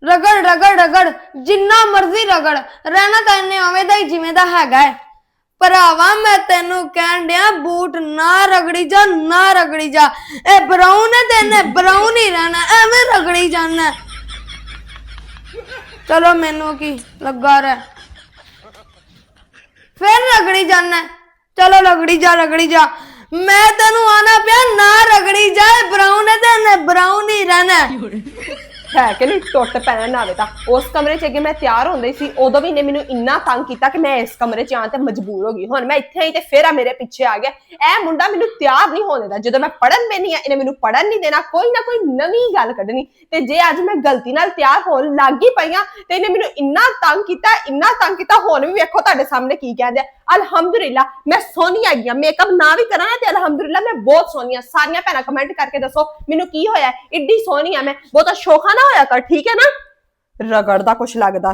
रगड़ रगड़ रगड़ जिन्ना मर्जी रगड़ रहना तो इन्हें उवें दा ही जिवें दा हैगा है। भरावा मैं तेनू कहन दिया बूट ना रगड़ी जा ना रगड़ी जा। ए ब्राउन है ते इन्हें ब्राउन ही रहना एवें रगड़ी जाना। चलो मैनू की लगा रहा फिर रगड़ी जाना। चलो रगड़ी जा मैं तेनू आना पिया ना रगड़ी जाए ब्राउन है ते इन्हें ब्राउन ही रहना। है कि नहीं टुट पैना नावे ता उस कमरे च अगे मैं तैयार होंदी सी उदों भी इन्हें मैनू इन्ना तंग किया कि मैं इस कमरे च आन ते मजबूर हो गई। हुण मैं इत्थे आई ते फिर मेरे पीछे आ गया। ए मुंडा मैनू तैयार नहीं होने दा। जदों मैं पढ़न बैठी आ इन्हें मैनू पढ़न नहीं देना कोई ना कोई नवीं गल कढनी ते जे अज मैं गलती नाल तैयार होण लग ही पई आ ते इन्हें मैनू इन्ना तंग किया हुण भी वेखो तुहाडे सामने की कहंदे अलहमदुलिल्लाह मैं सोहनी आई हां। मेकअप ना भी करा ना ते अलहमदुलिल्लाह मैं बहुत सोहनी हां। सारियां भैणां कमेंट करके दसो मैनू की होया एड्डी सोहनी हां मैं। बहुता शोखा ना होया कर ठीक है ना रगड़दा कुछ लगदा।